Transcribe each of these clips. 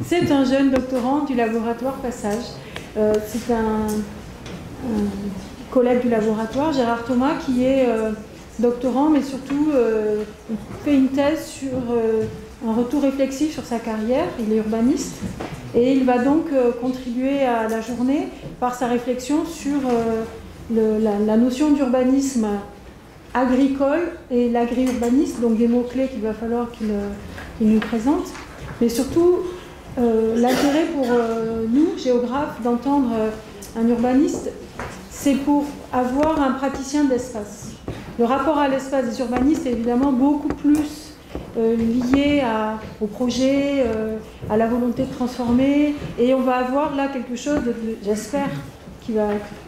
C'est un jeune doctorant du laboratoire Passage. C'est un collègue du laboratoire, Gérard Thomas, qui est doctorant, mais surtout fait une thèse sur un retour réflexif sur sa carrière. Il est urbaniste et il va donc contribuer à la journée par sa réflexion sur la notion d'urbanisme agricole et l'agri-urbanisme, donc des mots-clés qu'il va falloir qu'il nous présente, mais surtout l'intérêt pour nous, géographes, d'entendre un urbaniste, c'est pour avoir un praticien d'espace. Le rapport à l'espace des urbanistes est évidemment beaucoup plus lié au projet, à la volonté de transformer, et on va avoir là quelque chose, j'espère, que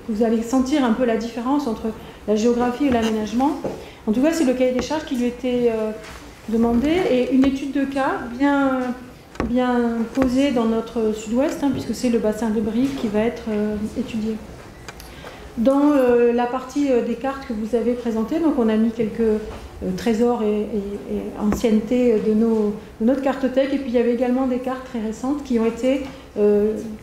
vous allez sentir un peu la différence entre la géographie et l'aménagement. En tout cas, c'est le cahier des charges qui lui était demandé, et une étude de cas bien posée dans notre sud-ouest, puisque c'est le bassin de Brive qui va être étudié. Dans la partie des cartes que vous avez présentées, donc on a mis quelques trésors et anciennetés de notre cartothèque, et puis il y avait également des cartes très récentes qui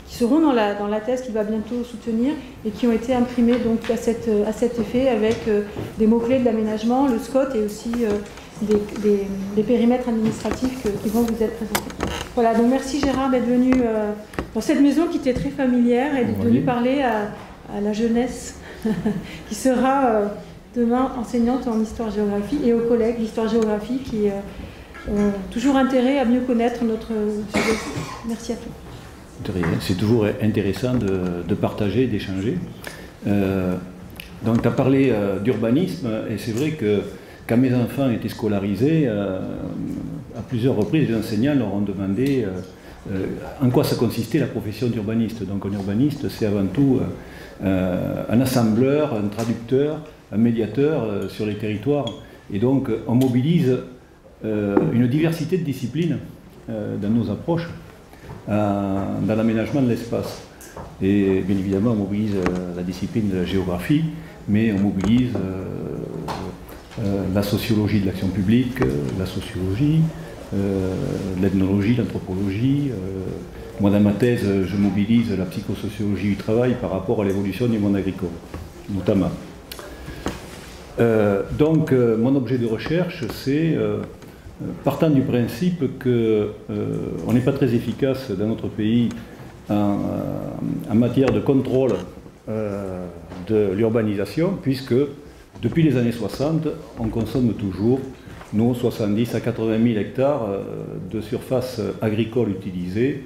seront dans la thèse qu'il va bientôt soutenir et qui ont été imprimées donc à cet effet avec des mots-clés de l'aménagement, le SCOT et aussi des périmètres administratifs qui vont vous être présentés. Voilà, donc merci Gérard d'être venu dans cette maison qui était très familière et d'être venu parler à la jeunesse qui sera demain enseignante en histoire-géographie, et aux collègues d'histoire-géographie qui ont toujours intérêt à mieux connaître notre sujet. Merci à tous. De rien, c'est toujours intéressant de partager, d'échanger. Donc tu as parlé d'urbanisme, et c'est vrai que quand mes enfants étaient scolarisés, à plusieurs reprises, les enseignants leur ont demandé en quoi ça consistait la profession d'urbaniste. Donc un urbaniste, c'est avant tout un assembleur, un traducteur, un médiateur sur les territoires. Et donc on mobilise une diversité de disciplines dans nos approches, dans l'aménagement de l'espace. Et bien évidemment on mobilise la discipline de la géographie, mais on mobilise la sociologie de l'action publique, la sociologie, l'ethnologie, l'anthropologie. Moi, dans ma thèse, je mobilise la psychosociologie du travail par rapport à l'évolution du monde agricole, notamment. Donc, mon objet de recherche, c'est, partant du principe qu'on n'est pas très efficace dans notre pays en matière de contrôle de l'urbanisation, puisque depuis les années 60, on consomme toujours nos 70 à 80 000 hectares de surface agricole utilisée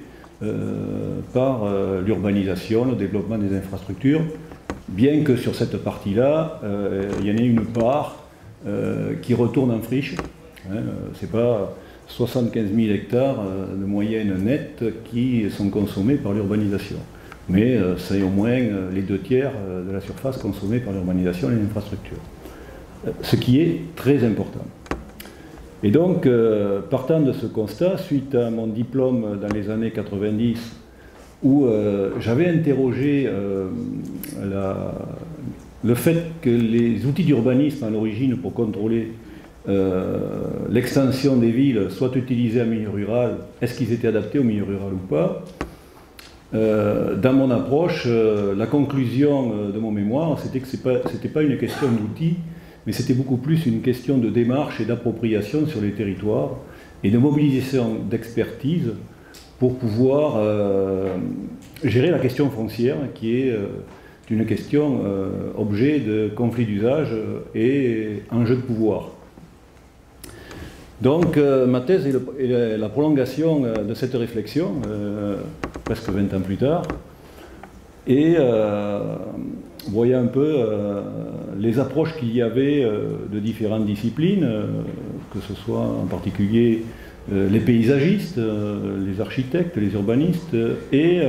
par l'urbanisation, le développement des infrastructures, bien que sur cette partie-là, il y en ait une part qui retourne en friche. Ce n'est pas 75 000 hectares de moyenne nette qui sont consommés par l'urbanisation. Mais c'est au moins les 2/3 de la surface consommée par l'urbanisation et l'infrastructure. Ce qui est très important. Et donc, partant de ce constat, suite à mon diplôme dans les années 90, où j'avais interrogé le fait que les outils d'urbanisme à l'origine pour contrôler l'extension des villes soient utilisés en milieu rural, est-ce qu'ils étaient adaptés au milieu rural ou pas? Dans mon approche, la conclusion de mon mémoire, c'était que ce n'était pas une question d'outils, mais c'était beaucoup plus une question de démarche et d'appropriation sur les territoires et de mobilisation d'expertise pour pouvoir gérer la question foncière, qui est une question objet de conflit d'usage et enjeu de pouvoir. Donc ma thèse est la prolongation de cette réflexion, presque 20 ans plus tard, et voyant un peu les approches qu'il y avait de différentes disciplines, que ce soit en particulier les paysagistes, les architectes, les urbanistes, et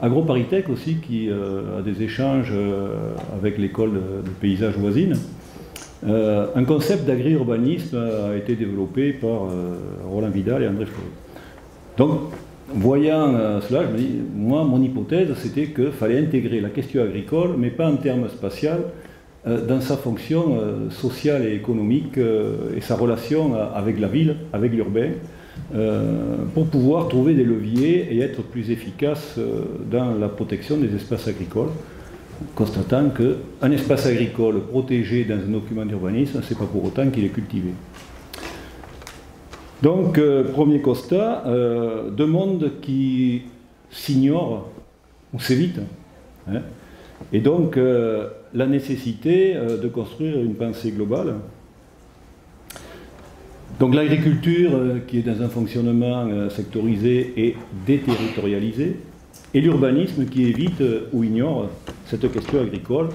AgroParisTech aussi, qui a des échanges avec l'école de paysage voisine. Un concept d'agri-urbanisme a été développé par Roland Vidal et André Fleury. Donc, voyant cela, je me dis, moi, mon hypothèse, c'était qu'il fallait intégrer la question agricole, mais pas en termes spatial, dans sa fonction sociale et économique et sa relation avec la ville, avec l'urbain, pour pouvoir trouver des leviers et être plus efficace dans la protection des espaces agricoles, constatant qu'un espace agricole protégé dans un document d'urbanisme, ce n'est pas pour autant qu'il est cultivé. Donc, premier constat, deux mondes qui s'ignorent ou s'évitent. Hein, et donc, la nécessité de construire une pensée globale. Donc, l'agriculture qui est dans un fonctionnement sectorisé et déterritorialisé, et l'urbanisme qui évite ou ignore cette question agricole,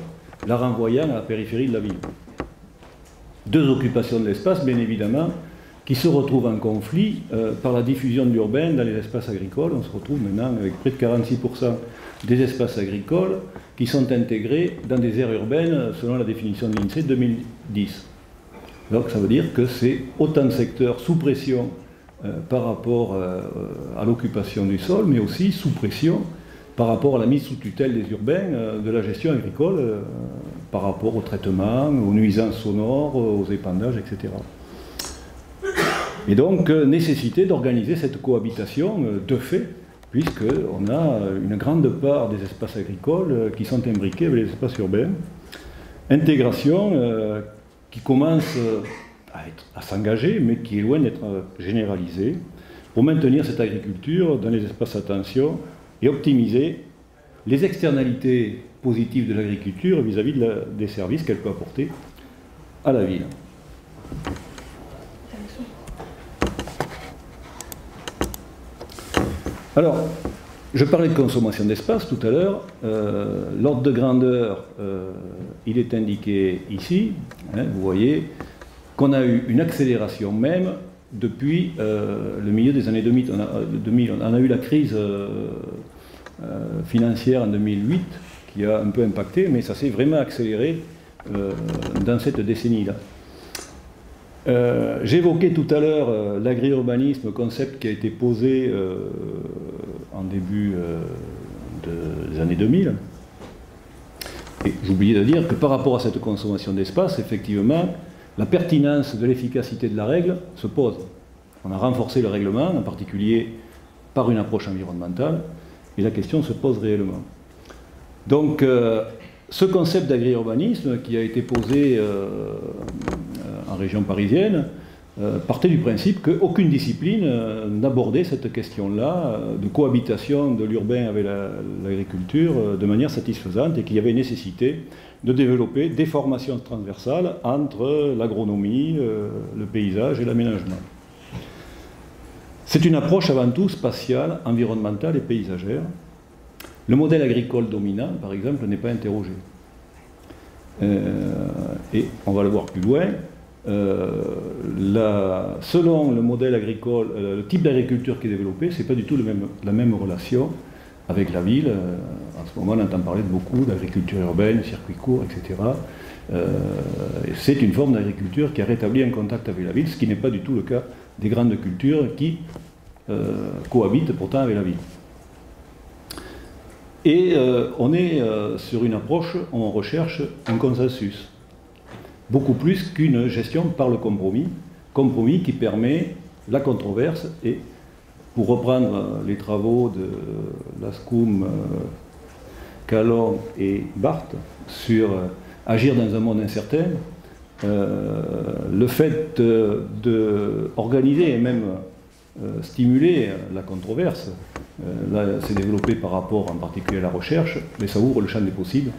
la renvoyant à la périphérie de la ville. Deux occupations de l'espace, bien évidemment, qui se retrouvent en conflit par la diffusion de l'urbain dans les espaces agricoles. On se retrouve maintenant avec près de 46% des espaces agricoles qui sont intégrés dans des aires urbaines selon la définition de l'INSEE 2010. Donc ça veut dire que c'est autant de secteurs sous pression par rapport à l'occupation du sol, mais aussi sous pression par rapport à la mise sous tutelle des urbains de la gestion agricole, par rapport au traitement, aux nuisances sonores, aux épandages, etc. Et donc, nécessité d'organiser cette cohabitation de fait, puisqu'on a une grande part des espaces agricoles qui sont imbriqués avec les espaces urbains. Intégration qui commence à s'engager, mais qui est loin d'être généralisée, pour maintenir cette agriculture dans les espaces à tension et optimiser les externalités positives de l'agriculture vis-à-vis des services qu'elle peut apporter à la ville. Alors, je parlais de consommation d'espace tout à l'heure. L'ordre de grandeur, il est indiqué ici. Hein, vous voyez qu'on a eu une accélération même depuis le milieu des années 2000. On a eu la crise financière en 2008 qui a un peu impacté, mais ça s'est vraiment accéléré dans cette décennie-là. J'évoquais tout à l'heure l'agri-urbanisme, concept qui a été posé en début des années 2000. Et j'oubliais de dire que par rapport à cette consommation d'espace, effectivement, la pertinence de l'efficacité de la règle se pose. On a renforcé le règlement, en particulier par une approche environnementale, et la question se pose réellement. Donc, ce concept d'agri-urbanisme qui a été posé en région parisienne partait du principe qu'aucune discipline n'abordait cette question-là de cohabitation de l'urbain avec l'agriculture de manière satisfaisante et qu'il y avait nécessité de développer des formations transversales entre l'agronomie, le paysage et l'aménagement. C'est une approche avant tout spatiale, environnementale et paysagère. Le modèle agricole dominant, par exemple, n'est pas interrogé. Et on va le voir plus loin. Selon le modèle agricole, le type d'agriculture qui est développé, ce n'est pas du tout la même relation avec la ville. En ce moment, on entend parler de beaucoup d'agriculture urbaine, circuits courts, etc. C'est une forme d'agriculture qui a rétabli un contact avec la ville, ce qui n'est pas du tout le cas des grandes cultures qui cohabitent pourtant avec la ville. Et on est sur une approche où on recherche un consensus, beaucoup plus qu'une gestion par le compromis qui permet la controverse. Et pour reprendre les travaux de Lascum, Calon et Barthes sur agir dans un monde incertain, le fait d'organiser et même stimuler la controverse, là c'est développé par rapport en particulier à la recherche, mais ça ouvre le champ des possibles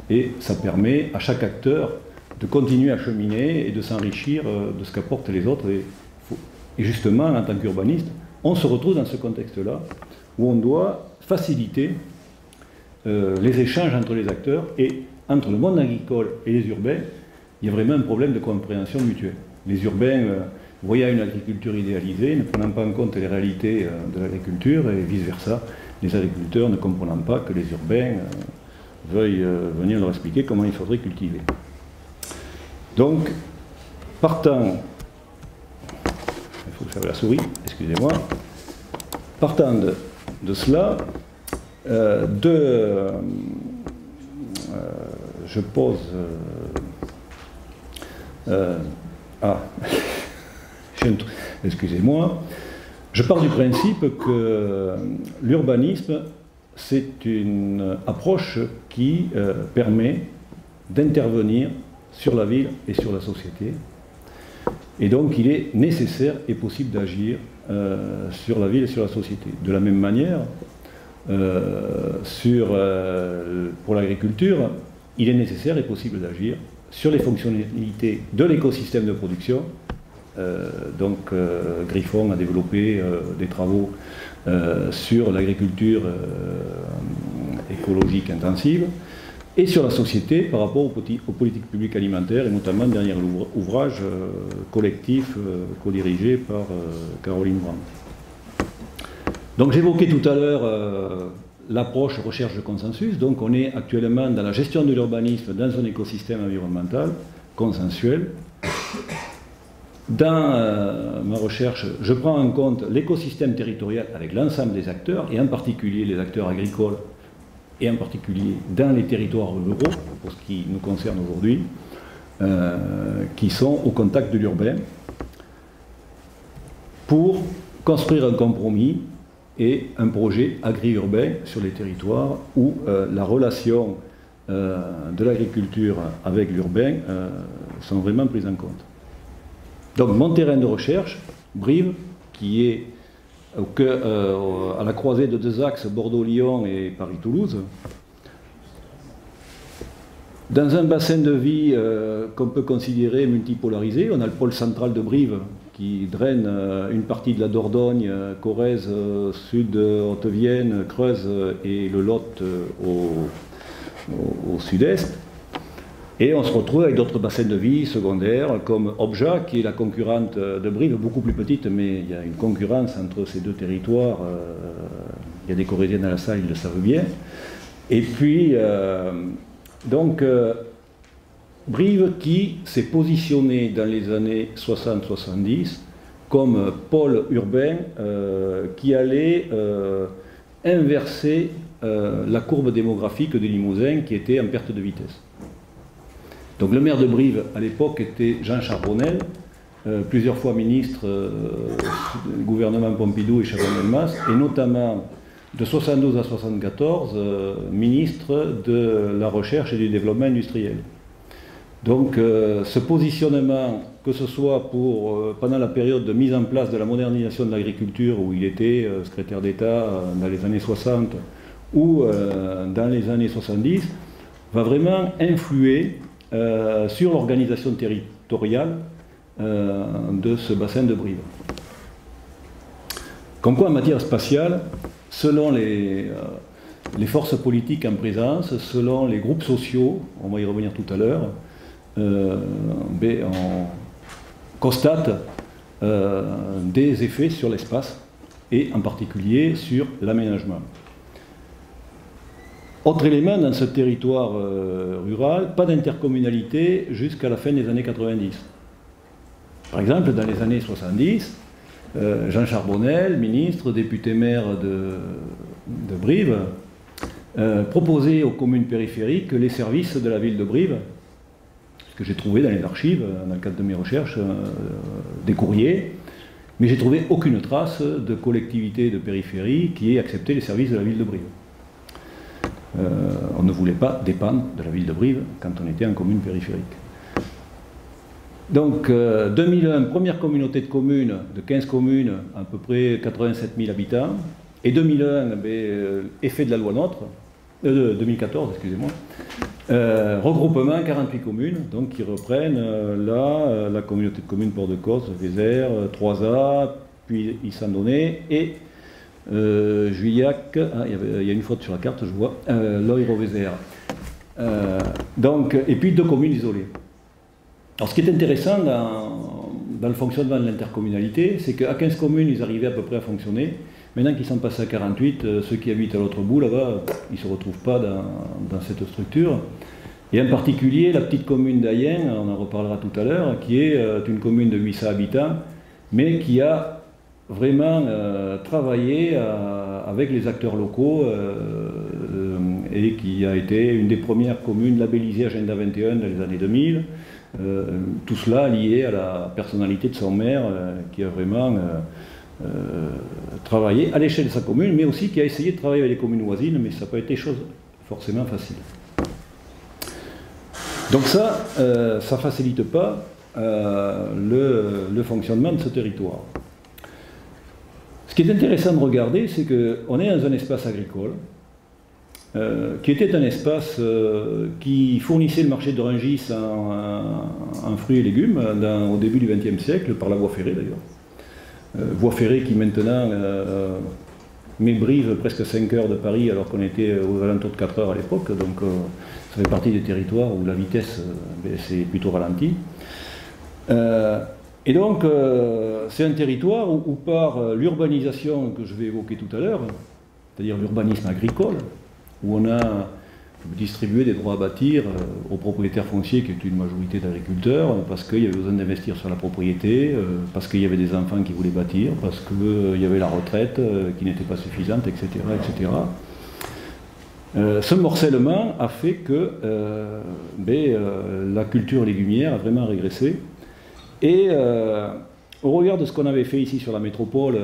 et ça permet à chaque acteur de continuer à cheminer et de s'enrichir de ce qu'apportent les autres. Et justement, en tant qu'urbaniste, on se retrouve dans ce contexte-là où on doit faciliter les échanges entre les acteurs, et entre le monde agricole et les urbains, il y a vraiment un problème de compréhension mutuelle. Les urbains voyant une agriculture idéalisée, ne prenant pas en compte les réalités de l'agriculture, et vice-versa, les agriculteurs ne comprenant pas que les urbains veuillent venir leur expliquer comment il faudrait cultiver. Donc, partant, il faut que j'aille la souris, excusez-moi, partant de cela, je pose excusez-moi. Je pars du principe que l'urbanisme, c'est une approche qui permet d'intervenir sur la ville et sur la société. Et donc, il est nécessaire et possible d'agir sur la ville et sur la société. De la même manière, pour l'agriculture, il est nécessaire et possible d'agir sur les fonctionnalités de l'écosystème de production. Griffon a développé des travaux sur l'agriculture écologique intensive et sur la société par rapport aux politiques publiques alimentaires et notamment le dernier ouvrage collectif co-dirigé par Caroline Brand. Donc j'évoquais tout à l'heure l'approche recherche de consensus. Donc on est actuellement dans la gestion de l'urbanisme dans un écosystème environnemental consensuel. Dans ma recherche, je prends en compte l'écosystème territorial avec l'ensemble des acteurs, et en particulier les acteurs agricoles, et en particulier dans les territoires ruraux, pour ce qui nous concerne aujourd'hui, qui sont au contact de l'urbain, pour construire un compromis et un projet agri-urbain sur les territoires où la relation de l'agriculture avec l'urbain sont vraiment prises en compte. Donc mon terrain de recherche, Brive, qui est à la croisée de deux axes, Bordeaux-Lyon et Paris-Toulouse, dans un bassin de vie qu'on peut considérer multipolarisé. On a le pôle central de Brive qui draine une partie de la Dordogne, Corrèze, Sud, Haute-Vienne, Creuse et le Lot au sud-est. Et on se retrouve avec d'autres bassins de vie secondaires, comme Obja, qui est la concurrente de Brive, beaucoup plus petite, mais il y a une concurrence entre ces deux territoires. Il y a des Corréziens dans la salle, ils le savent bien. Et puis, Brive qui s'est positionné dans les années 60-70 comme pôle urbain qui allait inverser la courbe démographique de Limousin qui était en perte de vitesse. Donc le maire de Brive à l'époque était Jean Charbonnel, plusieurs fois ministre du gouvernement Pompidou et Chaban-Delmas, et notamment de 72 à 74 ministre de la recherche et du développement industriel. Donc ce positionnement, que ce soit pendant la période de mise en place de la modernisation de l'agriculture, où il était secrétaire d'État dans les années 60, ou dans les années 70, va vraiment influer sur l'organisation territoriale de ce bassin de Brive. Comme quoi, en matière spatiale, selon les forces politiques en présence, selon les groupes sociaux, on va y revenir tout à l'heure, on constate des effets sur l'espace et en particulier sur l'aménagement. Autre élément, dans ce territoire rural, pas d'intercommunalité jusqu'à la fin des années 90. Par exemple, dans les années 70, Jean Charbonnel, ministre, député maire de Brive, proposait aux communes périphériques les services de la ville de Brive, ce que j'ai trouvé dans les archives, dans le cadre de mes recherches, des courriers, mais j'ai trouvé aucune trace de collectivité de périphérie qui ait accepté les services de la ville de Brive. On ne voulait pas dépendre de la ville de Brive quand on était en commune périphérique. Donc 2001, première communauté de communes, de 15 communes, à peu près 87 000 habitants. Et 2001, effet de la loi NOTRe, 2014, excusez-moi, regroupement 48 communes, donc qui reprennent là la communauté de communes Port-de-Côte, Vézère, 3A, puis Issandonné et Juillac, il y a une faute sur la carte, je vois, Loire-Vézère. Et puis 2 communes isolées. Alors ce qui est intéressant dans le fonctionnement de l'intercommunalité, c'est qu'à 15 communes, ils arrivaient à peu près à fonctionner. Maintenant qu'ils sont passés à 48, ceux qui habitent à l'autre bout, là-bas, ils ne se retrouvent pas dans cette structure. Et en particulier, la petite commune d'Ayen, on en reparlera tout à l'heure, qui est une commune de 800 habitants, mais qui a vraiment travaillé avec les acteurs locaux et qui a été une des premières communes labellisées Agenda 21 dans les années 2000. Tout cela lié à la personnalité de son maire qui a vraiment travaillé à l'échelle de sa commune, mais aussi qui a essayé de travailler avec les communes voisines, mais ça n'a pas été chose forcément facile. Donc ça ne facilite pas le fonctionnement de ce territoire. Ce qui est intéressant de regarder, c'est qu'on est dans un espace agricole, qui était un espace qui fournissait le marché de Rungis en fruits et légumes au début du XXe siècle, par la voie ferrée d'ailleurs. Voie ferrée qui maintenant met Brive presque 5 heures de Paris alors qu'on était aux alentours de 4 heures à l'époque, donc ça fait partie des territoires où la vitesse c'est plutôt ralenti. Et donc c'est un territoire où par l'urbanisation que je vais évoquer tout à l'heure, c'est-à-dire l'urbanisme agricole, où on a distribué des droits à bâtir aux propriétaires fonciers qui étaient une majorité d'agriculteurs, parce qu'il y avait besoin d'investir sur la propriété, parce qu'il y avait des enfants qui voulaient bâtir, parce qu'il y avait la retraite qui n'était pas suffisante, etc. etc. Ce morcellement a fait que la culture légumière a vraiment régressé. Et au regard de ce qu'on avait fait ici sur la métropole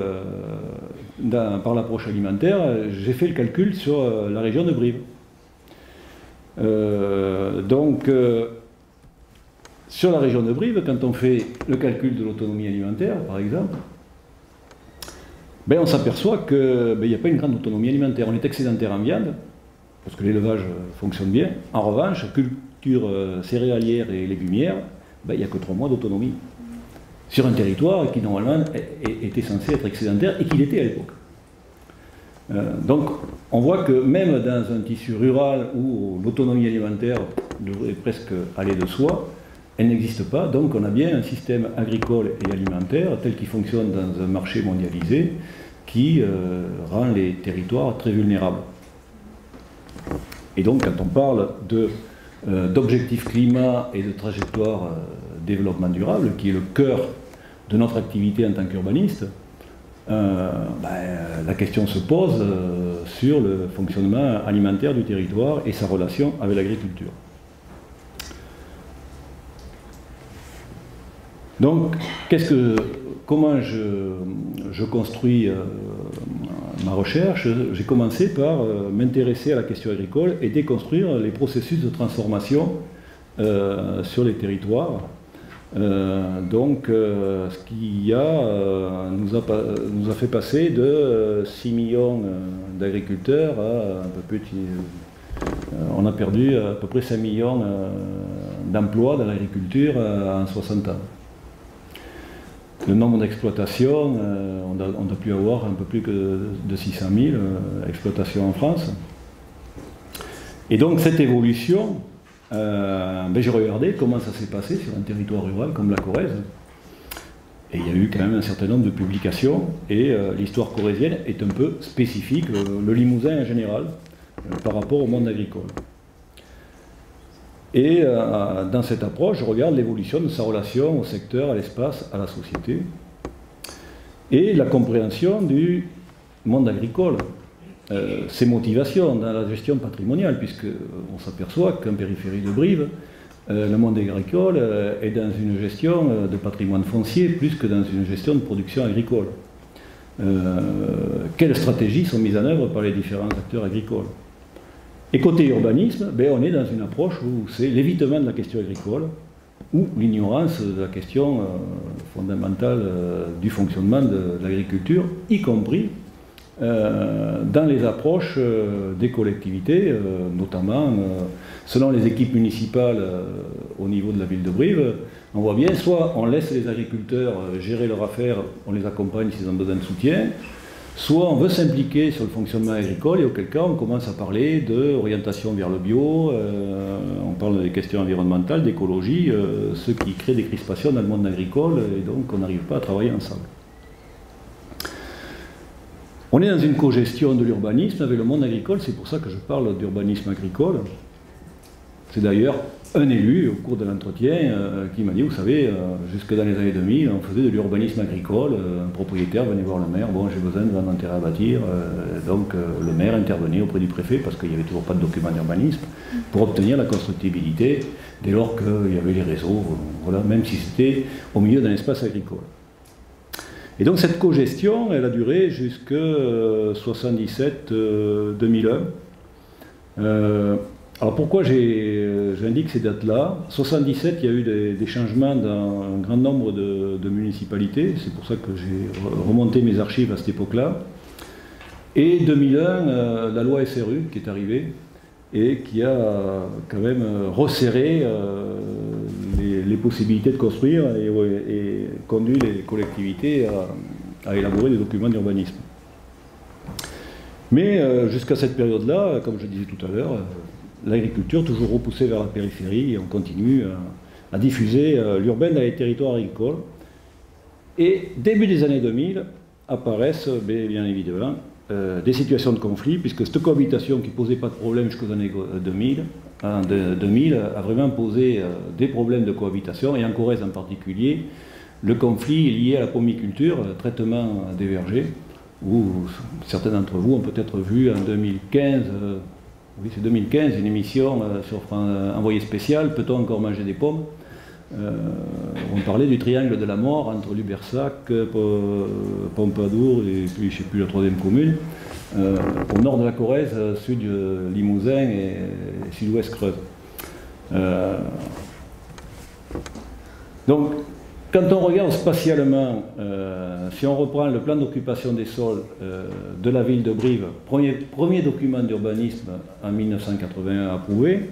par l'approche alimentaire, j'ai fait le calcul sur la région de Brive. Sur la région de Brive, quand on fait le calcul de l'autonomie alimentaire, par exemple, on s'aperçoit qu'il n'y a pas une grande autonomie alimentaire. On est excédentaire en viande, parce que l'élevage fonctionne bien. En revanche, culture céréalière et légumière, il n'y a que 3 mois d'autonomie. Sur un territoire qui normalement était censé être excédentaire et qu'il était à l'époque. Donc on voit que même dans un tissu rural où l'autonomie alimentaire devrait presque aller de soi, elle n'existe pas. Donc on a bien un système agricole et alimentaire tel qu'il fonctionne dans un marché mondialisé qui rend les territoires très vulnérables. Et donc quand on parle d'objectifs climat et de trajectoire développement durable, qui est le cœur de notre activité en tant qu'urbaniste, la question se pose sur le fonctionnement alimentaire du territoire et sa relation avec l'agriculture. Donc, comment je construis ma recherche? J'ai commencé par m'intéresser à la question agricole et déconstruire les processus de transformation sur les territoires. Ce qui nous a fait passer de 6 millions d'agriculteurs à un peu plus on a perdu à peu près 5 millions d'emplois dans l'agriculture en 60 ans. Le nombre d'exploitations, on a pu avoir un peu plus que de 600 000 exploitations en France. Et donc cette évolution, j'ai regardé comment ça s'est passé sur un territoire rural comme la Corrèze. Et il y a eu quand même un certain nombre de publications, et l'histoire corrézienne est un peu spécifique, le Limousin en général, par rapport au monde agricole. Et dans cette approche, je regarde l'évolution de sa relation au secteur, à l'espace, à la société, et la compréhension du monde agricole. Ses motivations dans la gestion patrimoniale, puisqu'on s'aperçoit qu'en périphérie de Brive, le monde agricole est dans une gestion de patrimoine foncier plus que dans une gestion de production agricole. Quelles stratégies sont mises en œuvre par les différents acteurs agricoles? Et côté urbanisme, on est dans une approche où c'est l'évitement de la question agricole ou l'ignorance de la question fondamentale du fonctionnement de l'agriculture, y compris dans les approches des collectivités, notamment selon les équipes municipales au niveau de la ville de Brive. On voit bien, soit on laisse les agriculteurs gérer leurs affaires, on les accompagne s'ils ont besoin de soutien, soit on veut s'impliquer sur le fonctionnement agricole, et auquel cas on commence à parler d'orientation vers le bio, on parle des questions environnementales, d'écologie, ce qui crée des crispations dans le monde agricole, et donc on n'arrive pas à travailler ensemble. On est dans une cogestion de l'urbanisme avec le monde agricole, c'est pour ça que je parle d'urbanisme agricole. C'est d'ailleurs un élu, au cours de l'entretien, qui m'a dit, vous savez, jusque dans les années 2000, on faisait de l'urbanisme agricole, un propriétaire venait voir le maire, bon, j'ai besoin de vendre un terrain à bâtir, donc le maire intervenait auprès du préfet, parce qu'il n'y avait toujours pas de document d'urbanisme, pour obtenir la constructibilité, dès lors qu'il y avait les réseaux, voilà, même si c'était au milieu d'un espace agricole. Et donc cette cogestion, elle a duré jusqu'à 77-2001. Alors pourquoi j'indique ces dates-là? 77, il y a eu des changements dans un grand nombre de municipalités, c'est pour ça que j'ai remonté mes archives à cette époque-là. Et 2001, la loi SRU qui est arrivée et qui a quand même resserré les possibilités de construire et conduit les collectivités à élaborer des documents d'urbanisme. Mais jusqu'à cette période-là, comme je disais tout à l'heure, l'agriculture toujours repoussée vers la périphérie et on continue à diffuser l'urbain dans les territoires agricoles. Et début des années 2000 apparaissent bien évidemment des situations de conflit, puisque cette cohabitation qui ne posait pas de problème jusqu'aux années 2000, a vraiment posé des problèmes de cohabitation, et en Corrèze en particulier, le conflit lié à la pomiculture, traitement des vergers, où certains d'entre vous ont peut-être vu en 2015, oui c'est 2015, une émission sur Envoyé spécial, peut-on encore manger des pommes? On parlait du triangle de la mort entre Lubersac, Pompadour et puis je ne sais plus la troisième commune, au nord de la Corrèze, sud Limousin et sud-ouest Creuse. Donc, quand on regarde spatialement, si on reprend le plan d'occupation des sols de la ville de Brive, premier document d'urbanisme en 1981 approuvé,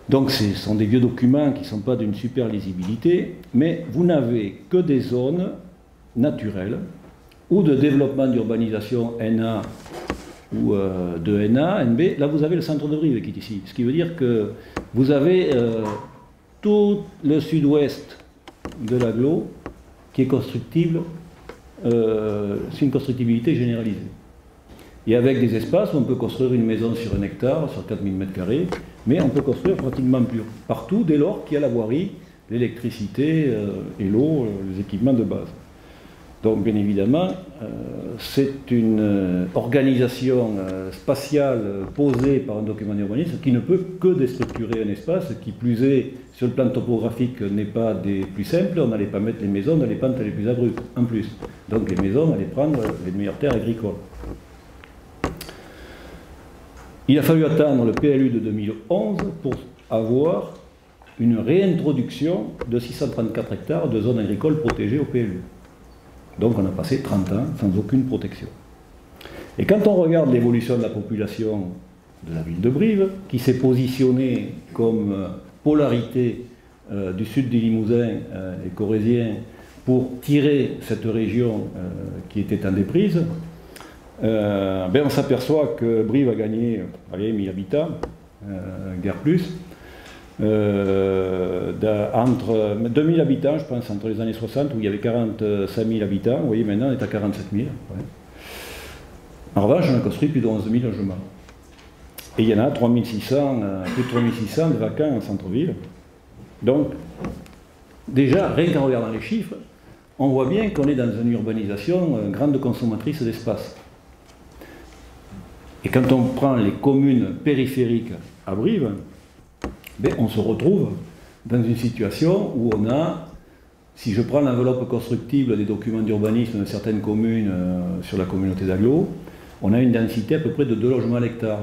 donc ce sont des vieux documents qui ne sont pas d'une super lisibilité, mais vous n'avez que des zones naturelles ou de développement d'urbanisation NA ou de NA, NB. Là vous avez le centre de Brive qui est ici, ce qui veut dire que vous avez tout le sud-ouest de l'agglo qui est constructible, c'est une constructibilité généralisée. Et avec des espaces où on peut construire une maison sur 1 hectare, sur 4000 m², mais on peut construire pratiquement plus partout dès lors qu'il y a la voirie, l'électricité et l'eau, les équipements de base. Donc bien évidemment, c'est une organisation spatiale posée par un document d'urbanisme qui ne peut que déstructurer un espace, qui plus est, sur le plan topographique, n'est pas des plus simples, on n'allait pas mettre les maisons dans les pentes les plus abruptes, en plus. Donc les maisons allaient prendre les meilleures terres agricoles. Il a fallu attendre le PLU de 2011 pour avoir une réintroduction de 634 hectares de zones agricoles protégées au PLU. Donc on a passé 30 ans sans aucune protection. Et quand on regarde l'évolution de la population de la ville de Brive, qui s'est positionnée comme polarité du sud du Limousin et corrézien pour tirer cette région qui était en déprise, on s'aperçoit que Brive a gagné 1000 habitants, guère plus, entre 2000 habitants, je pense, entre les années 60, où il y avait 45 000 habitants, vous voyez, maintenant on est à 47 000. Ouais. En revanche, on a construit plus de 11 000 logements. Et il y en a 3600, plus de 3600 de vacants en centre-ville. Donc, déjà, rien qu'en regardant les chiffres, on voit bien qu'on est dans une urbanisation grande consommatrice d'espace. Et quand on prend les communes périphériques à Brive, on se retrouve dans une situation où on a, si je prends l'enveloppe constructible des documents d'urbanisme de certaines communes sur la communauté d'agglo, on a une densité à peu près de 2 logements à l'hectare.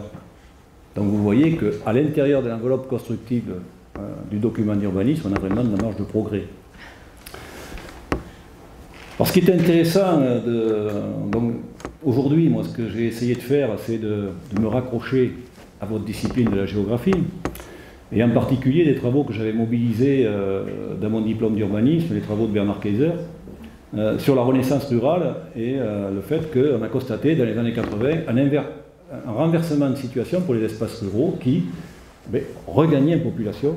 Donc vous voyez qu'à l'intérieur de l'enveloppe constructible du document d'urbanisme, on a vraiment de la marge de progrès. Alors ce qui est intéressant, aujourd'hui, moi ce que j'ai essayé de faire, c'est de me raccrocher à votre discipline de la géographie, et en particulier des travaux que j'avais mobilisés dans mon diplôme d'urbanisme, les travaux de Bernard Kaiser, sur la renaissance rurale et le fait qu'on a constaté dans les années 80 un renversement de situation pour les espaces ruraux qui regagnaient en population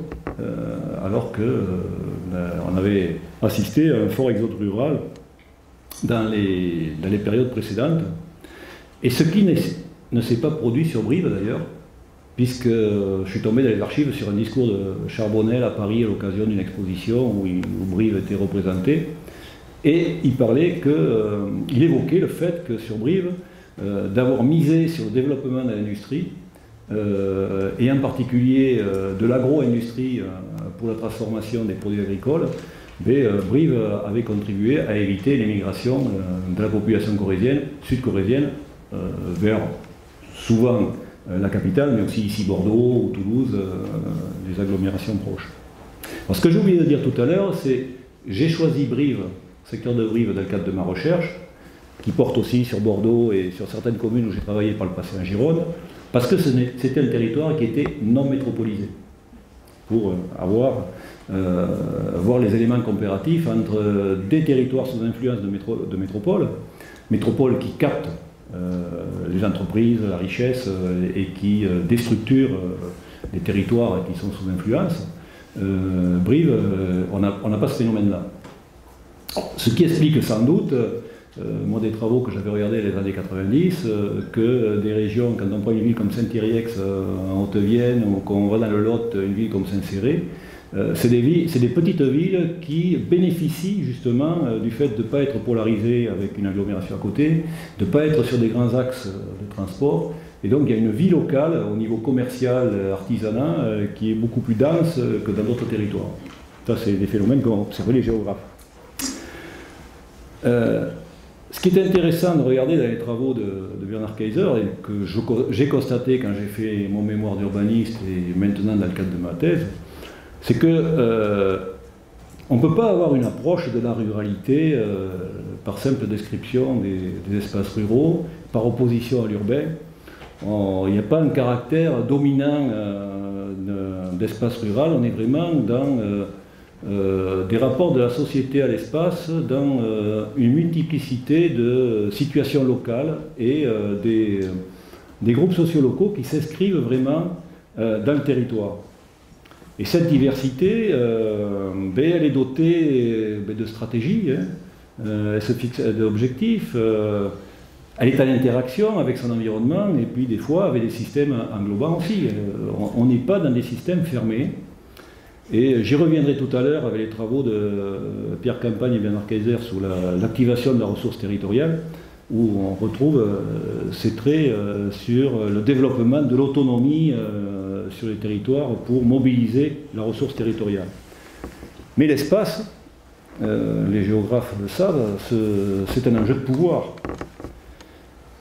alors qu'on avait assisté à un fort exode rural dans les périodes précédentes. Et ce qui ne s'est pas produit sur Brive d'ailleurs, puisque je suis tombé dans les archives sur un discours de Charbonnel à Paris à l'occasion d'une exposition où Brive était représenté. Et il parlait il évoquait le fait que sur Brive, d'avoir misé sur le développement de l'industrie, et en particulier de l'agro-industrie pour la transformation des produits agricoles, Brive avait contribué à éviter l'émigration de la population sud-corésienne, vers souvent la capitale, mais aussi ici Bordeaux ou Toulouse, les agglomérations proches. Alors, ce que j'ai oublié de dire tout à l'heure, c'est j'ai choisi Brive, secteur de Brive, dans le cadre de ma recherche, qui porte aussi sur Bordeaux et sur certaines communes où j'ai travaillé par le passé en Gironde, parce que c'était un territoire qui était non métropolisé, pour voir les éléments comparatifs entre des territoires sous influence de métropoles qui captent les entreprises, la richesse et qui déstructurent les territoires qui sont sous influence. Brive, on n'a pas ce phénomène-là. Ce qui explique sans doute, moi des travaux que j'avais regardés les années 90, que des régions, quand on prend une ville comme Saint-Thierry-Ex en Haute-Vienne, ou qu'on va dans le Lot, une ville comme Saint-Céré, c'est des petites villes qui bénéficient justement du fait de ne pas être polarisées avec une agglomération à côté, de ne pas être sur des grands axes de transport, et donc il y a une vie locale au niveau commercial, artisanat, qui est beaucoup plus dense que dans d'autres territoires. Ça, c'est des phénomènes qu'ont observé les géographes. Ce qui est intéressant de regarder dans les travaux de Bernard Kaiser, et que j'ai constaté quand j'ai fait mon mémoire d'urbaniste et maintenant dans le cadre de ma thèse, c'est que on ne peut pas avoir une approche de la ruralité par simple description des espaces ruraux, par opposition à l'urbain. Il n'y a pas un caractère dominant d'espace rural, on est vraiment dans des rapports de la société à l'espace, dans une multiplicité de situations locales et des groupes sociaux locaux qui s'inscrivent vraiment dans le territoire. Et cette diversité, elle est dotée de stratégies, elle se fixe d'objectifs, elle est en interaction avec son environnement et puis des fois avec des systèmes englobants aussi. On n'est pas dans des systèmes fermés. Et j'y reviendrai tout à l'heure avec les travaux de Pierre Campagne et Bernard Kaiser sur l'activation de la ressource territoriale, où on retrouve ces traits sur le développement de l'autonomie sur les territoires pour mobiliser la ressource territoriale. Mais l'espace, les géographes le savent, c'est un enjeu de pouvoir.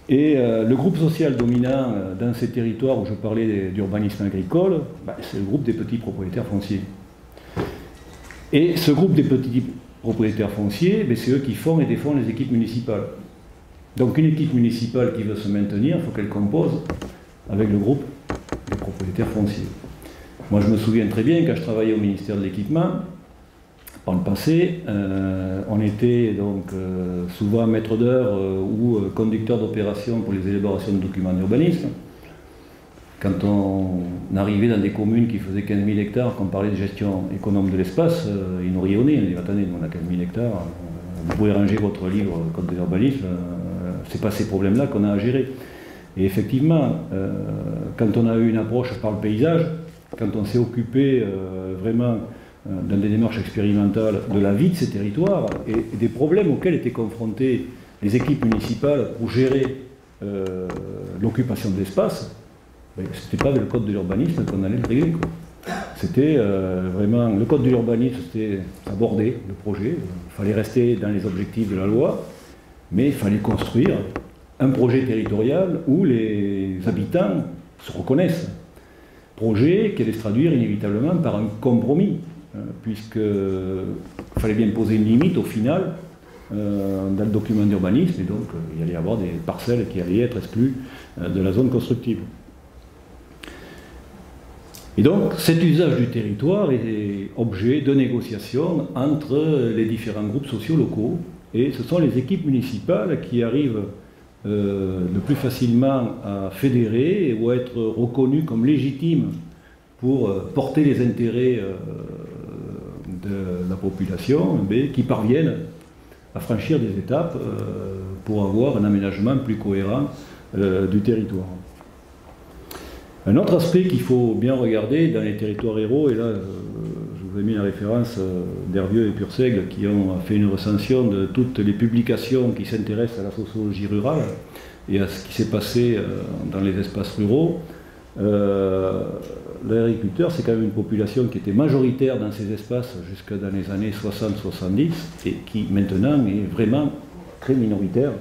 Et le groupe social dominant dans ces territoires où je parlais d'urbanisme agricole, c'est le groupe des petits propriétaires fonciers. Et ce groupe des petits propriétaires fonciers, c'est eux qui font et défendent les équipes municipales. Donc une équipe municipale qui veut se maintenir, il faut qu'elle compose avec le groupe des propriétaires fonciers. Moi je me souviens très bien, quand je travaillais au ministère de l'Équipement, par le passé, on était donc souvent maître d'œuvre ou conducteur d'opération pour les élaborations de documents d'urbanisme. Quand on arrivait dans des communes qui faisaient 15 000 hectares, qu'on parlait de gestion économe de l'espace, ils nous riaient au nez. On dit attendez, nous on a 15 000 hectares, vous pouvez ranger votre livre Code de l'urbanisme, c'est pas ces problèmes-là qu'on a à gérer. Et effectivement, quand on a eu une approche par le paysage, quand on s'est occupé vraiment dans des démarches expérimentales de la vie de ces territoires et des problèmes auxquels étaient confrontées les équipes municipales pour gérer l'occupation de l'espace, ce n'était pas avec le code de l'urbanisme qu'on allait le régler. C'était vraiment le code de l'urbanisme, c'était aborder le projet, il fallait rester dans les objectifs de la loi, mais il fallait construire un projet territorial où les habitants se reconnaissent. Projet qui allait se traduire inévitablement par un compromis, puisqu'il fallait bien poser une limite au final dans le document d'urbanisme, et donc il allait y avoir des parcelles qui allaient être exclues de la zone constructive. Et donc cet usage du territoire est objet de négociations entre les différents groupes sociaux locaux, et ce sont les équipes municipales qui arrivent le plus facilement à fédérer ou à être reconnues comme légitimes pour porter les intérêts de la population, mais qui parviennent à franchir des étapes pour avoir un aménagement plus cohérent du territoire. Un autre aspect qu'il faut bien regarder dans les territoires héros, et là je vous ai mis la référence d'Hervieux et Purseigle qui ont fait une recension de toutes les publications qui s'intéressent à la sociologie rurale et à ce qui s'est passé dans les espaces ruraux. L'agriculteur, c'est quand même une population qui était majoritaire dans ces espaces jusque dans les années 60-70 et qui maintenant est vraiment très minoritaire,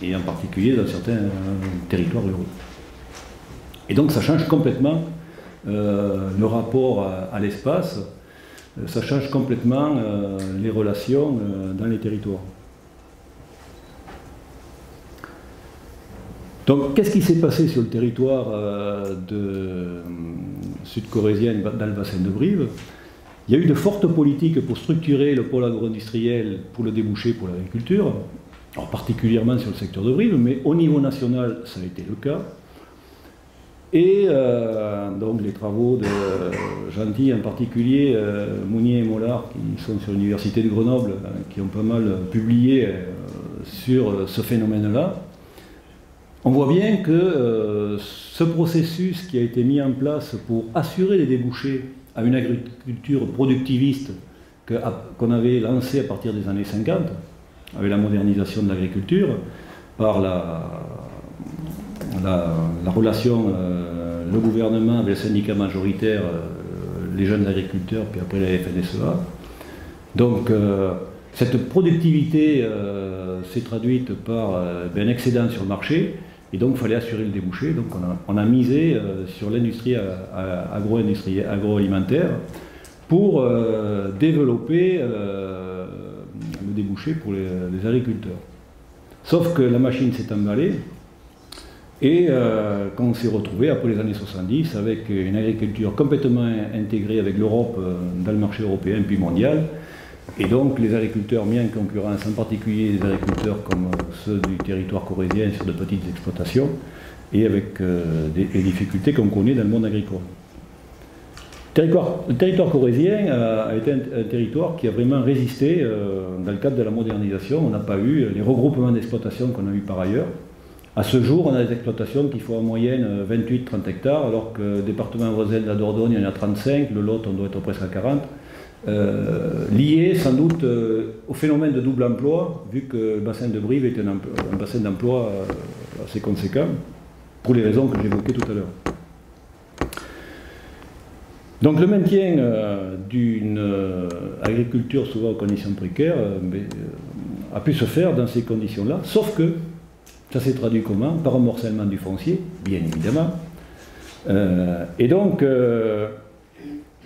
et en particulier dans certains territoires ruraux. Et donc ça change complètement le rapport à l'espace, ça change complètement les relations dans les territoires. Donc qu'est-ce qui s'est passé sur le territoire sud-corésien dans le bassin de Brive? Il y a eu de fortes politiques pour structurer le pôle agro-industriel pour le débouché pour l'agriculture, particulièrement sur le secteur de Brive, mais au niveau national ça a été le cas. Et donc les travaux de Gentil, en particulier Mounier et Mollard, qui sont sur l'université de Grenoble, qui ont pas mal publié sur ce phénomène-là, on voit bien que ce processus qui a été mis en place pour assurer les débouchés à une agriculture productiviste qu'on avait lancée à partir des années 50, avec la modernisation de l'agriculture, par la relation, le gouvernement avec les syndicats majoritaires, les jeunes agriculteurs, puis après la FNSEA. Donc cette productivité s'est traduite par un excédent sur le marché, et donc il fallait assurer le débouché. Donc on a misé sur l'industrie agroalimentaire pour développer le débouché pour les agriculteurs. Sauf que la machine s'est emballée, et quand on s'est retrouvé après les années 70 avec une agriculture complètement intégrée avec l'Europe dans le marché européen puis mondial, et donc les agriculteurs mis en concurrence, en particulier les agriculteurs comme ceux du territoire corésien sur de petites exploitations, et avec les difficultés qu'on connaît dans le monde agricole. Le territoire corésien a été un territoire qui a vraiment résisté dans le cadre de la modernisation. On n'a pas eu les regroupements d'exploitations qu'on a eu par ailleurs. À ce jour, on a des exploitations qui font en moyenne 28-30 hectares, alors que le département voisin de la Dordogne, il y en a 35, le Lot, on doit être presque à 40. Lié sans doute au phénomène de double emploi, vu que le bassin de Brive est un bassin d'emploi assez conséquent, pour les raisons que j'évoquais tout à l'heure. Donc le maintien d'une agriculture souvent aux conditions précaires a pu se faire dans ces conditions-là, sauf que ça s'est traduit comment? Par un morcellement du foncier, bien évidemment. Et donc,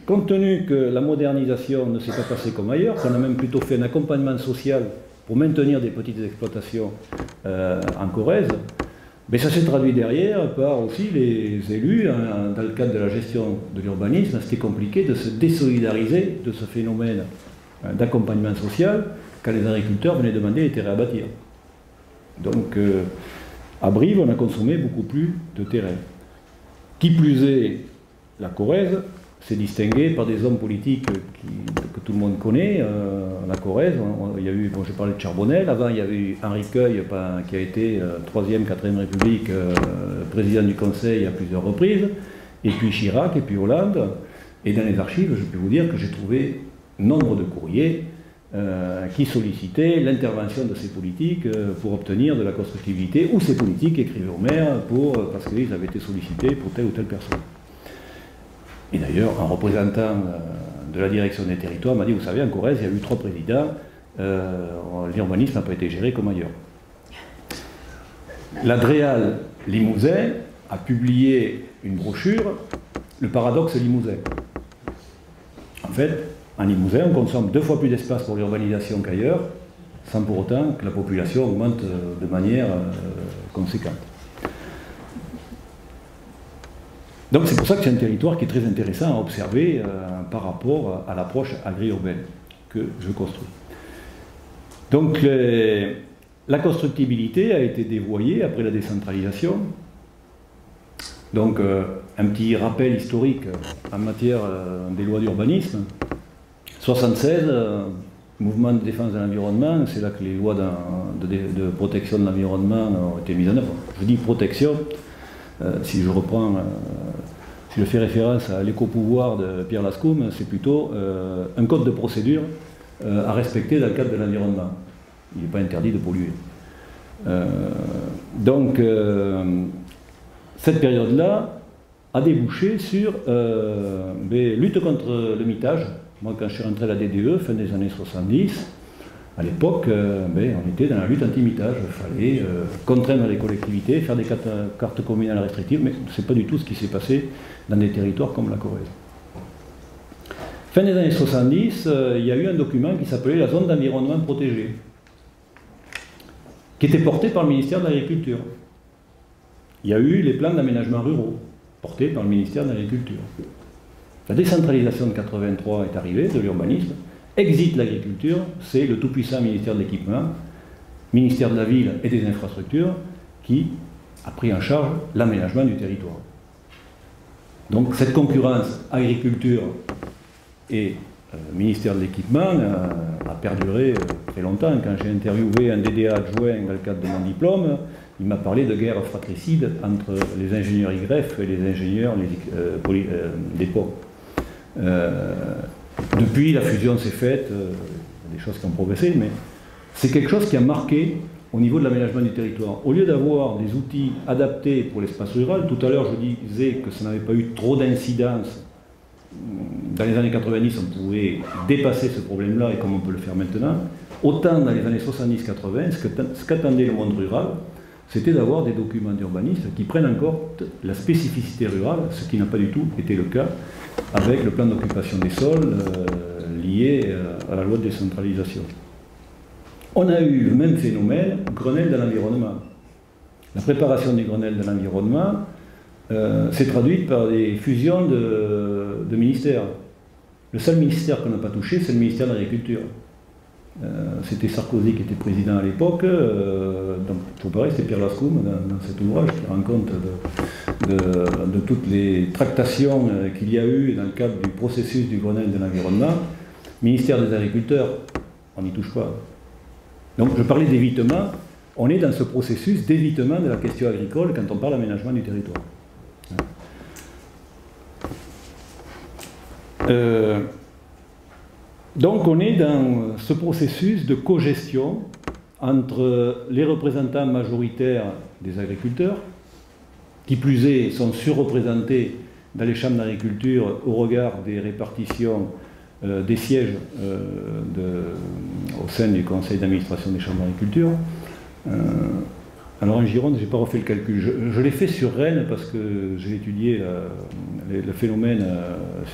compte tenu que la modernisation ne s'est pas passée comme ailleurs, qu'on a même plutôt fait un accompagnement social pour maintenir des petites exploitations en Corrèze, mais ça s'est traduit derrière par aussi les élus, dans le cadre de la gestion de l'urbanisme. C'était compliqué de se désolidariser de ce phénomène d'accompagnement social quand les agriculteurs venaient demander les terrains à bâtir. Donc à Brive, on a consommé beaucoup plus de terrain. Qui plus est, la Corrèze s'est distinguée par des hommes politiques que tout le monde connaît. La Corrèze, il y a eu, bon, j'ai parlé de Charbonnel, avant il y avait eu Henri Queuille qui a été 3e, 4e République, président du Conseil à plusieurs reprises, et puis Chirac, et puis Hollande. Et dans les archives, je peux vous dire que j'ai trouvé nombre de courriers qui sollicitaient l'intervention de ces politiques pour obtenir de la constructivité, ou ces politiques écrivaient au maire parce qu'ils avaient été sollicités pour telle ou telle personne. Et d'ailleurs, un représentant de la direction des territoires m'a dit, vous savez, en Corrèze, il y a eu 3 présidents, l'urbanisme n'a pas été géré comme ailleurs. L'Adréal Limousin a publié une brochure, Le paradoxe Limousin. En fait, en Limousin, on consomme 2 fois plus d'espace pour l'urbanisation qu'ailleurs, sans pour autant que la population augmente de manière conséquente. Donc c'est pour ça que c'est un territoire qui est très intéressant à observer par rapport à l'approche agri-urbaine que je construis. Donc la constructibilité a été dévoyée après la décentralisation. Donc un petit rappel historique en matière des lois d'urbanisme. 1976, mouvement de défense de l'environnement, c'est là que les lois de protection de l'environnement ont été mises en œuvre. Je dis protection, si je reprends si je fais référence à l'éco-pouvoir de Pierre Lascaume, c'est plutôt un code de procédure à respecter dans le cadre de l'environnement. Il n'est pas interdit de polluer. Donc, cette période-là a débouché sur lutte contre le mitage. Moi, quand je suis rentré à la DDE, fin des années 70, à l'époque, on était dans la lutte anti-mitage. Il fallait contraindre les collectivités, faire des cartes communales restrictives, mais ce n'est pas du tout ce qui s'est passé dans des territoires comme la Corrèze. Fin des années 70, il y a eu un document qui s'appelait la zone d'environnement protégée, qui était porté par le ministère de l'Agriculture. Il y a eu les plans d'aménagement ruraux, portés par le ministère de l'Agriculture. La décentralisation de 83 est arrivée, de l'urbanisme. Exit l'agriculture, c'est le tout-puissant ministère de l'Équipement, ministère de la Ville et des Infrastructures, qui a pris en charge l'aménagement du territoire. Donc cette concurrence agriculture et ministère de l'Équipement a perduré très longtemps. Quand j'ai interviewé un DDA adjoint dans le cadre de mon diplôme, il m'a parlé de guerre fratricide entre les ingénieurs YGREF et les ingénieurs des ponts. Depuis, la fusion s'est faite, il y a des choses qui ont progressé, mais c'est quelque chose qui a marqué au niveau de l'aménagement du territoire. Au lieu d'avoir des outils adaptés pour l'espace rural, tout à l'heure je disais que ça n'avait pas eu trop d'incidence. Dans les années 90, on pouvait dépasser ce problème-là, et comme on peut le faire maintenant, autant dans les années 70-80, ce qu'attendait le monde rural, c'était d'avoir des documents d'urbanisme qui prennent en compte la spécificité rurale, ce qui n'a pas du tout été le cas avec le plan d'occupation des sols lié à la loi de décentralisation. On a eu le même phénomène, Grenelle de l'environnement. La préparation du Grenelle de l'environnement s'est traduite par des fusions de ministères. Le seul ministère qu'on n'a pas touché, c'est le ministère de l'Agriculture. C'était Sarkozy qui était président à l'époque, donc tout pareil, c'était Pierre Lascaume dans cet ouvrage qui rend compte de toutes les tractations qu'il y a eu dans le cadre du processus du Grenelle de l'environnement. Ministère des Agriculteurs, on n'y touche pas. Donc je parlais d'évitement, on est dans ce processus d'évitement de la question agricole quand on parle d'aménagement du territoire. Donc on est dans ce processus de cogestion entre les représentants majoritaires des agriculteurs, qui plus est sont surreprésentés dans les chambres d'agriculture au regard des répartitions des sièges au sein du conseil d'administration des chambres d'agriculture. Alors en Gironde, je n'ai pas refait le calcul. Je l'ai fait sur Rennes parce que j'ai étudié le phénomène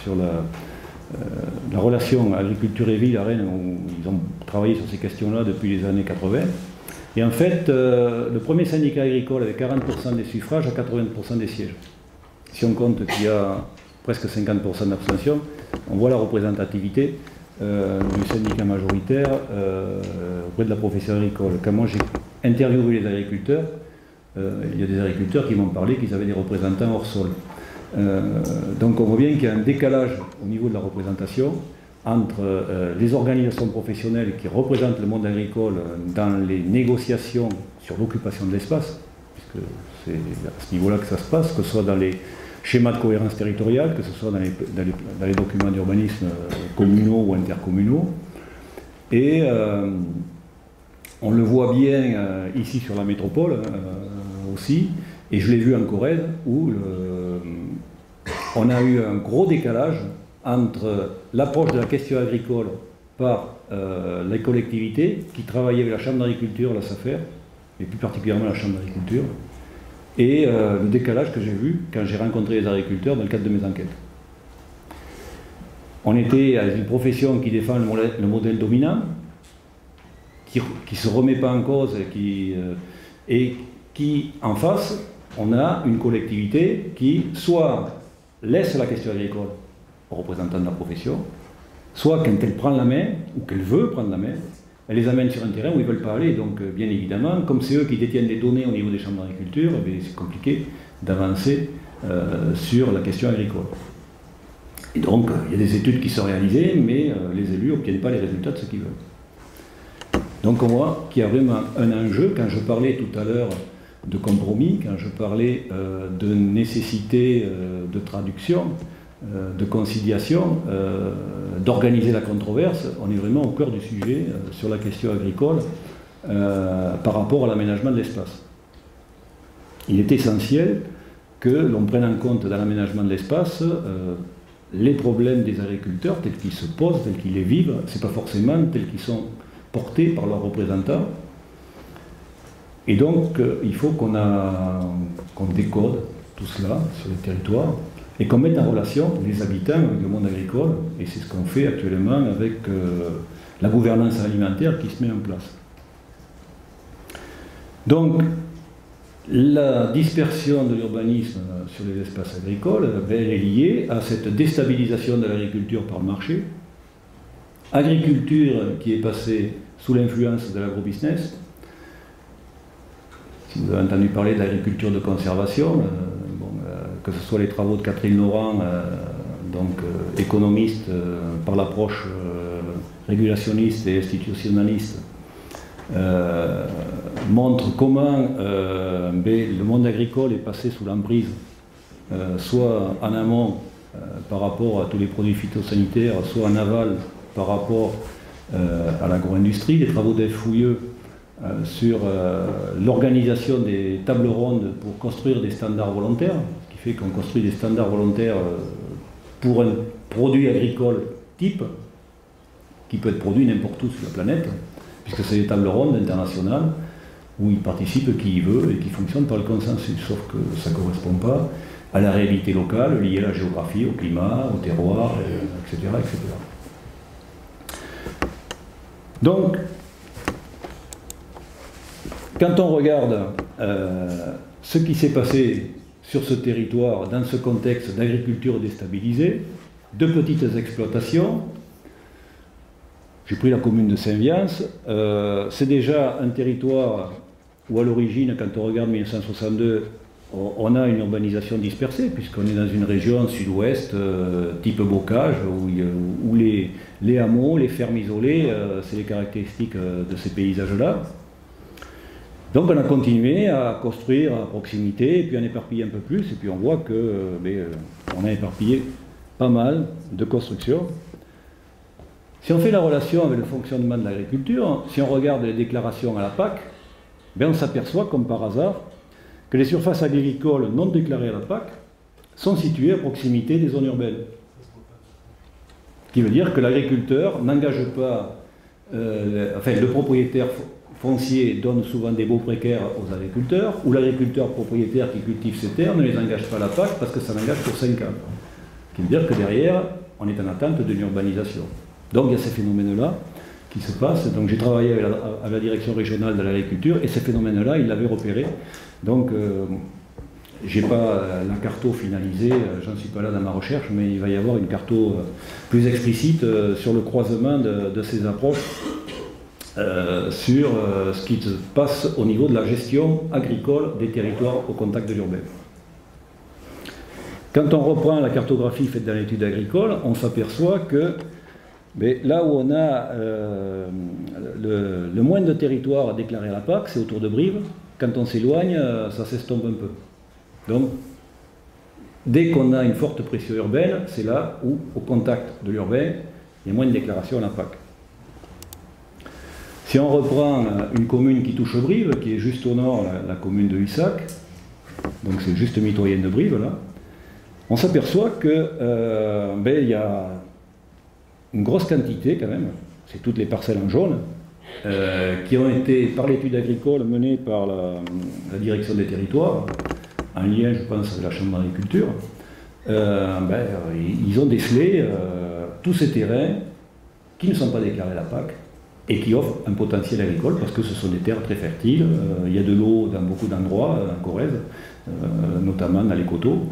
sur la relation agriculture et ville à Rennes, où ils ont travaillé sur ces questions-là depuis les années 80. Et en fait, le premier syndicat agricole avait 40% des suffrages à 80% des sièges. Si on compte qu'il y a presque 50% d'abstention, on voit la représentativité du syndicat majoritaire auprès de la profession agricole. Quand moi j'ai interviewé les agriculteurs, il y a des agriculteurs qui m'ont parlé qu'ils avaient des représentants hors sol. Donc on voit bien qu'il y a un décalage au niveau de la représentation entre les organisations professionnelles qui représentent le monde agricole dans les négociations sur l'occupation de l'espace, puisque c'est à ce niveau-là que ça se passe, que ce soit dans les schémas de cohérence territoriale, que ce soit dans les documents d'urbanisme communaux ou intercommunaux. Et on le voit bien ici sur la métropole aussi, et je l'ai vu en Corrèze, où on a eu un gros décalage entre l'approche de la question agricole par les collectivités qui travaillaient avec la Chambre d'agriculture, la SAFER, et plus particulièrement la Chambre d'agriculture, et le décalage que j'ai vu quand j'ai rencontré les agriculteurs dans le cadre de mes enquêtes. On était avec une profession qui défend le modèle dominant, qui ne se remet pas en cause et qui, en face, on a une collectivité qui soit laisse la question agricole aux représentants de la profession, soit quand elle prend la main, ou qu'elle veut prendre la main, elle les amène sur un terrain où ils ne veulent pas aller. Donc, bien évidemment, comme c'est eux qui détiennent les données au niveau des chambres d'agriculture, c'est compliqué d'avancer sur la question agricole. Et donc, il y a des études qui sont réalisées, mais les élus n'obtiennent pas les résultats de ce qu'ils veulent. Donc, on voit qu'il y a vraiment un enjeu. Quand je parlais tout à l'heure de compromis, quand je parlais de nécessité de traduction, de conciliation, d'organiser la controverse, on est vraiment au cœur du sujet sur la question agricole par rapport à l'aménagement de l'espace. Il est essentiel que l'on prenne en compte dans l'aménagement de l'espace les problèmes des agriculteurs tels qu'ils se posent, tels qu'ils les vivent, ce n'est pas forcément tels qu'ils sont portés par leurs représentants. Et donc, il faut qu'on décode tout cela sur les territoires et qu'on mette en relation les habitants avec le monde agricole. Et c'est ce qu'on fait actuellement avec la gouvernance alimentaire qui se met en place. Donc, la dispersion de l'urbanisme sur les espaces agricoles, elle est liée à cette déstabilisation de l'agriculture par le marché. Agriculture qui est passée sous l'influence de l'agrobusiness. Si vous avez entendu parler de l'agriculture de conservation, que ce soit les travaux de Catherine Laurent, économiste par l'approche régulationniste et institutionnaliste, montre comment le monde agricole est passé sous l'emprise, soit en amont par rapport à tous les produits phytosanitaires, soit en aval par rapport à l'agro-industrie, des travaux d'Ève Fouilleux sur l'organisation des tables rondes pour construire des standards volontaires, ce qui fait qu'on construit des standards volontaires pour un produit agricole type, qui peut être produit n'importe où sur la planète, puisque c'est des tables rondes internationales où il participe qui y veut et qui fonctionnent par le consensus, sauf que ça ne correspond pas à la réalité locale liée à la géographie, au climat, au terroir, etc., etc. Donc, quand on regarde ce qui s'est passé sur ce territoire dans ce contexte d'agriculture déstabilisée, de petites exploitations, j'ai pris la commune de Saint-Viance, c'est déjà un territoire où à l'origine, quand on regarde 1962, on a une urbanisation dispersée, puisqu'on est dans une région sud-ouest, type bocage, où les hameaux, les fermes isolées, c'est les caractéristiques de ces paysages-là. Donc on a continué à construire à proximité, et puis on éparpille un peu plus, et puis on voit qu'on a éparpillé pas mal de constructions. Si on fait la relation avec le fonctionnement de l'agriculture, si on regarde les déclarations à la PAC, on s'aperçoit comme par hasard que les surfaces agricoles non déclarées à la PAC sont situées à proximité des zones urbaines. Ce qui veut dire que l'agriculteur n'engage pas, le propriétaire foncier donne souvent des baux précaires aux agriculteurs, ou l'agriculteur propriétaire qui cultive ses terres ne les engage pas à la PAC parce que ça n'engage pour 5 ans. Ce qui veut dire que derrière, on est en attente d'une urbanisation. Donc il y a ces phénomènes-là qui se passent. Donc j'ai travaillé à la direction régionale de l'agriculture et ces phénomènes-là, ils l'avaient repéré. Donc j'ai pas la carto finalisée, j'en suis pas là dans ma recherche, mais il va y avoir une carto plus explicite sur le croisement de ces approches, sur ce qui se passe au niveau de la gestion agricole des territoires au contact de l'urbain. Quand on reprend la cartographie faite dans l'étude agricole, on s'aperçoit que là où on a le moins de territoires déclarés à la PAC, c'est autour de Brive. Quand on s'éloigne, ça s'estompe un peu. Donc, dès qu'on a une forte pression urbaine, c'est là où, au contact de l'urbain, il y a moins de déclarations à la PAC. Si on reprend une commune qui touche Brive, qui est juste au nord, la commune de Hussac, donc c'est juste mitoyenne de Brive, là, on s'aperçoit que il y a une grosse quantité quand même, c'est toutes les parcelles en jaune, qui ont été, par l'étude agricole menée par la direction des territoires, en lien, je pense, avec la Chambre d'agriculture, ils ont décelé tous ces terrains qui ne sont pas déclarés à la PAC et qui offrent un potentiel agricole parce que ce sont des terres très fertiles, il y a de l'eau dans beaucoup d'endroits, en Corrèze, notamment dans les coteaux.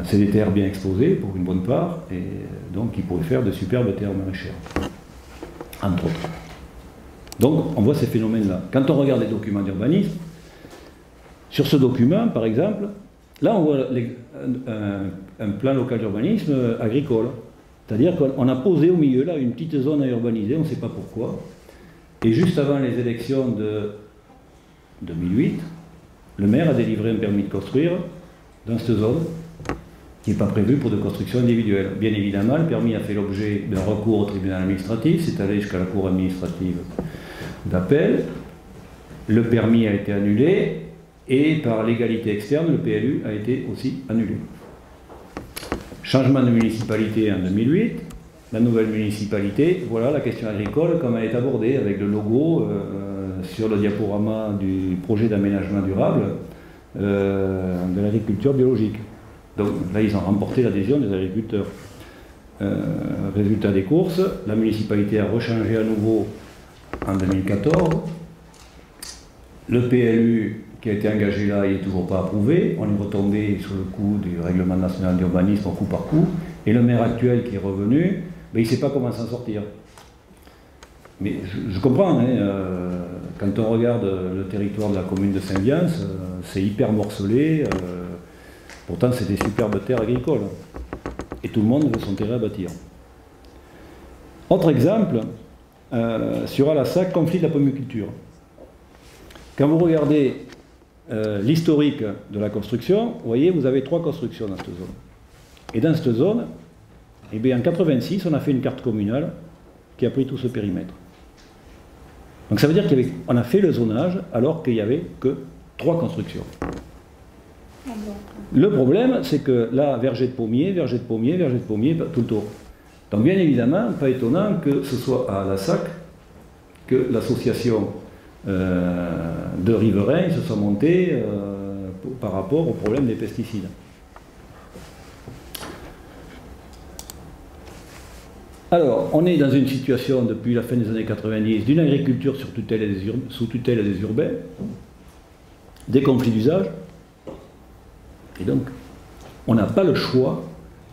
C'est des terres bien exposées pour une bonne part, et donc ils pourraient faire de superbes terres maraîchères, entre autres. Donc on voit ces phénomènes-là. Quand on regarde les documents d'urbanisme, sur ce document, par exemple, là on voit un plan local d'urbanisme agricole. C'est-à-dire qu'on a posé au milieu là une petite zone à urbaniser, on ne sait pas pourquoi. Et juste avant les élections de 2008, le maire a délivré un permis de construire dans cette zone qui n'est pas prévu pour de construction individuelle. Bien évidemment, le permis a fait l'objet d'un recours au tribunal administratif, c'est allé jusqu'à la cour administrative d'appel. Le permis a été annulé et par légalité externe, le PLU a été aussi annulé. Changement de municipalité en 2008, la nouvelle municipalité, voilà la question agricole comme elle est abordée avec le logo sur le diaporama du projet d'aménagement durable de l'agriculture biologique. Donc là, ils ont remporté l'adhésion des agriculteurs. Résultat des courses, la municipalité a rechangé à nouveau en 2014. Le PLU qui a été engagé là, il n'est toujours pas approuvé. On est retombé sur le coup du règlement national d'urbanisme au coup par coup. Et le maire actuel qui est revenu, ben, il ne sait pas comment s'en sortir. Mais je comprends, hein, quand on regarde le territoire de la commune de Saint-Viance, c'est hyper morcelé. Pourtant, c'est des superbes terres agricoles. Et tout le monde veut son terrain à bâtir. Autre exemple, sur Alassac, conflit de la pomiculture. Quand vous regardez l'historique de la construction, vous voyez, vous avez 3 constructions dans cette zone. Et dans cette zone, eh bien, en 86, on a fait une carte communale qui a pris tout ce périmètre. Donc ça veut dire qu'on a fait le zonage alors qu'il n'y avait que 3 constructions. Le problème, c'est que là, verger de pommier, verger de pommier, verger de pommier, tout le tour. Donc bien évidemment, pas étonnant que ce soit à Alassac que l'association de riverains se soit montée par rapport au problème des pesticides. Alors, on est dans une situation depuis la fin des années 90 d'une agriculture sous tutelle des urbains, des conflits d'usage. Et donc, on n'a pas le choix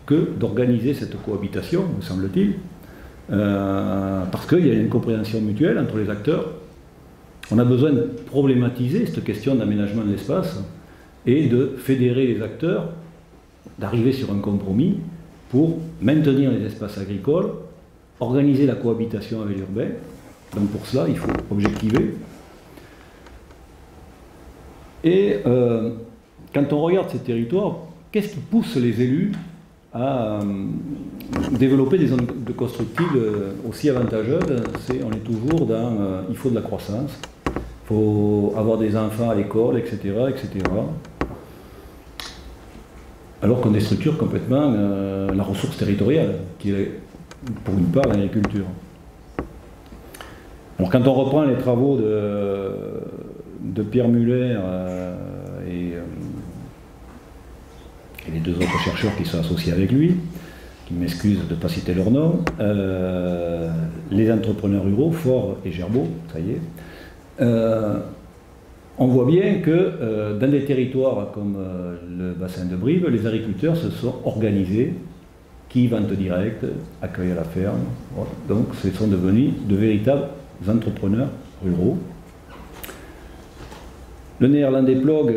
que d'organiser cette cohabitation, me semble-t-il, parce qu'il y a une incompréhension mutuelle entre les acteurs. On a besoin de problématiser cette question d'aménagement de l'espace et de fédérer les acteurs, d'arriver sur un compromis pour maintenir les espaces agricoles, organiser la cohabitation avec l'urbain. Donc pour cela, il faut objectiver. Et quand on regarde ces territoires, qu'est-ce qui pousse les élus à développer des zones de constructibles aussi avantageuses? On est toujours dans il faut de la croissance, il faut avoir des enfants à l'école, etc., etc. Alors qu'on déstructure complètement la ressource territoriale, qui est pour une part l'agriculture. Alors quand on reprend les travaux de Pierre Muller et les 2 autres chercheurs qui sont associés avec lui, qui m'excusent de ne pas citer leur nom, les entrepreneurs ruraux, Faure et Gerbeau, ça y est, on voit bien que dans des territoires comme le bassin de Brive, les agriculteurs se sont organisés, qui vente direct, accueil à la ferme, voilà. Donc ce sont devenus de véritables entrepreneurs ruraux. Le néerlandais Plog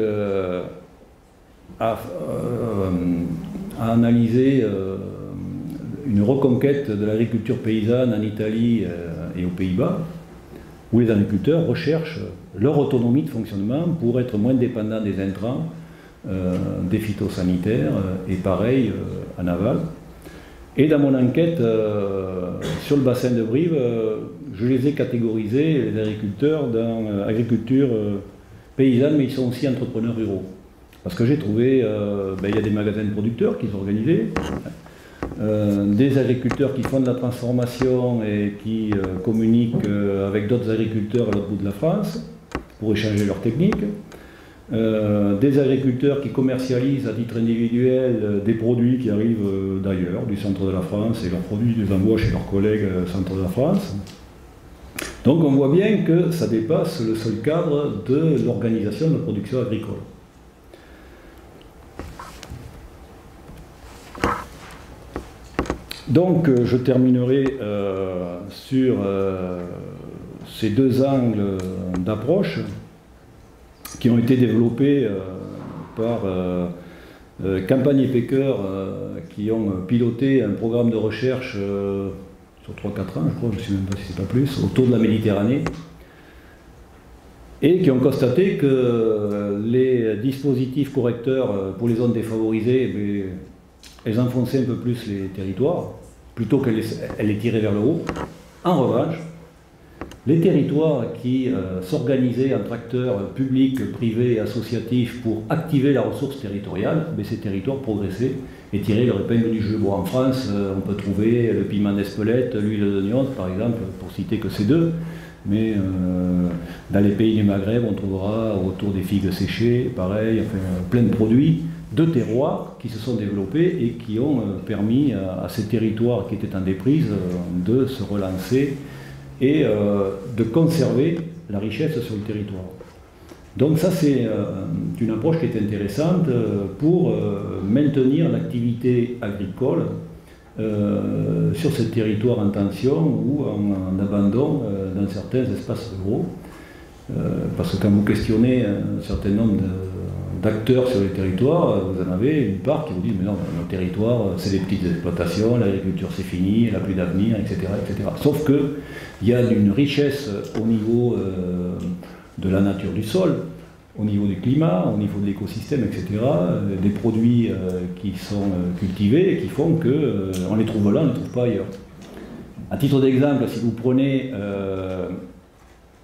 a analysé une reconquête de l'agriculture paysanne en Italie et aux Pays-Bas, où les agriculteurs recherchent leur autonomie de fonctionnement pour être moins dépendants des intrants, des phytosanitaires, et pareil en aval. Et dans mon enquête sur le bassin de Brive, je les ai catégorisés, les agriculteurs, dans agriculture paysanne, mais ils sont aussi entrepreneurs ruraux. Parce que j'ai trouvé, il y a des magasins de producteurs qui sont organisés, des agriculteurs qui font de la transformation et qui communiquent avec d'autres agriculteurs à l'autre bout de la France pour échanger leurs techniques, des agriculteurs qui commercialisent à titre individuel des produits qui arrivent d'ailleurs, du centre de la France, et leurs produits les envoient chez leurs collègues centre de la France. Donc on voit bien que ça dépasse le seul cadre de l'organisation de la production agricole. Donc je terminerai sur ces 2 angles d'approche qui ont été développés par Campagne et Pecker, qui ont piloté un programme de recherche sur 3-4 ans, je crois, je ne sais même pas si c'est pas plus, autour de la Méditerranée. et qui ont constaté que les dispositifs correcteurs pour les zones défavorisées, elles enfonçaient un peu plus les territoires, plutôt qu'elles les tiraient vers le haut. En revanche, les territoires qui s'organisaient entre acteurs publics, privés et associatifs pour activer la ressource territoriale, ces territoires progressaient et tiraient leur épingle du jeu. Bon, en France, on peut trouver le piment d'Espelette, l'huile d'oignon, par exemple, pour citer que ces deux. Mais dans les pays du Maghreb, on trouvera autour des figues séchées, pareil, enfin, plein de produits de terroirs qui se sont développés et qui ont permis à ces territoires qui étaient en déprise de se relancer et de conserver la richesse sur le territoire. Donc ça, c'est une approche qui est intéressante pour maintenir l'activité agricole sur ces territoires en tension ou en abandon dans certains espaces ruraux. Parce que quand vous questionnez un certain nombre d'acteurs sur les territoires, vous en avez une part qui vous dit mais non, nos territoires, c'est des petites exploitations, l'agriculture c'est fini, elle n'a plus d'avenir, etc., etc. Sauf qu'il y a une richesse au niveau de la nature du sol, au niveau du climat, au niveau de l'écosystème, etc., des produits qui sont cultivés et qui font qu'on les trouve là, on ne les trouve pas ailleurs. À titre d'exemple, si vous prenez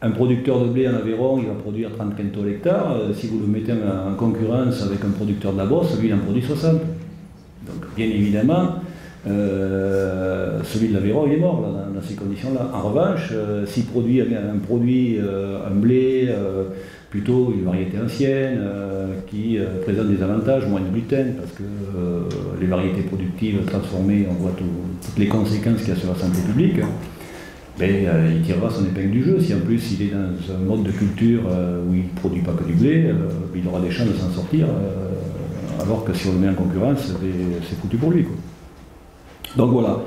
un producteur de blé en Aveyron, il va produire 30 quintaux l'hectare. Si vous le mettez en concurrence avec un producteur de la Beauce, lui il en produit 60. Donc bien évidemment, celui de l'Aveyron il est mort là, dans ces conditions-là. En revanche, s'il produit un blé plutôt une variété ancienne qui présente des avantages, moins de gluten, parce que les variétés productives transformées, on voit toutes les conséquences qu'il y a sur la santé publique. Il tirera son épingle du jeu. Si en plus il est dans un mode de culture où il ne produit pas que du blé, il aura des chances de s'en sortir, alors que si on le met en concurrence, c'est foutu pour lui, quoi. Donc voilà.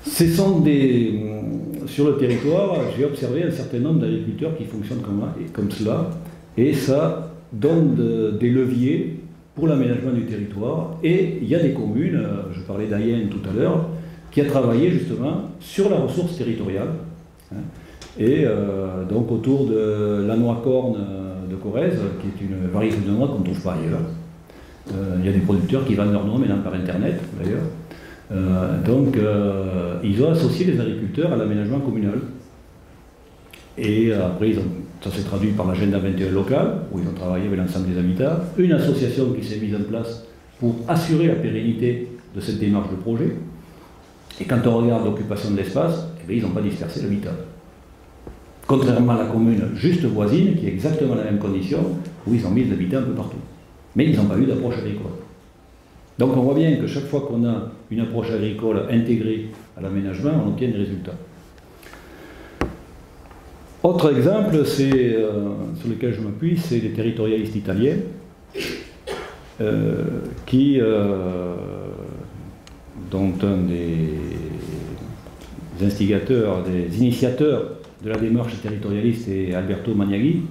Ce sont sur le territoire, j'ai observé un certain nombre d'agriculteurs qui fonctionnent comme cela, et ça donne des leviers pour l'aménagement du territoire. Et il y a des communes, je parlais d'Ayen tout à l'heure, qui a travaillé justement sur la ressource territoriale. Et donc autour de la noix corne de Corrèze, qui est une variété de noix qu'on ne trouve pas ailleurs. Il y a des producteurs qui vendent leurs noix maintenant par internet d'ailleurs. Donc ils ont associé les agriculteurs à l'aménagement communal. Et après, ça s'est traduit par l'agenda 21 local, où ils ont travaillé avec l'ensemble des habitats. Une association qui s'est mise en place pour assurer la pérennité de cette démarche de projet. Et quand on regarde l'occupation de l'espace, ils n'ont pas dispersé l'habitat. Contrairement à la commune juste voisine, qui est exactement la même condition, où ils ont mis de l'habitat un peu partout. Mais ils n'ont pas eu d'approche agricole. Donc on voit bien que chaque fois qu'on a une approche agricole intégrée à l'aménagement, on obtient des résultats. Autre exemple, sur lequel je m'appuie, c'est les territorialistes italiens, dont un des instigateurs, des initiateurs de la démarche territorialiste est Alberto Magnaghi,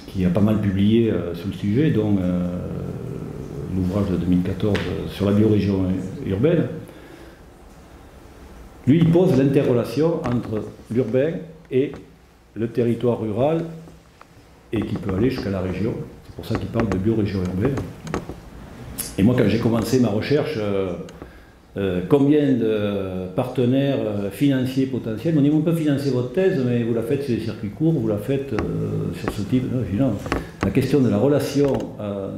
qui a pas mal publié sur le sujet, dont l'ouvrage de 2014 sur la biorégion urbaine. Lui, il pose l'interrelation entre l'urbain et le territoire rural, et qui peut aller jusqu'à la région. C'est pour ça qu'il parle de biorégion urbaine. Et moi, quand j'ai commencé ma recherche, combien de partenaires financiers potentiels m'ont dit on peut financer votre thèse, mais vous la faites sur les circuits courts, vous la faites sur ce type. Non, la question de la relation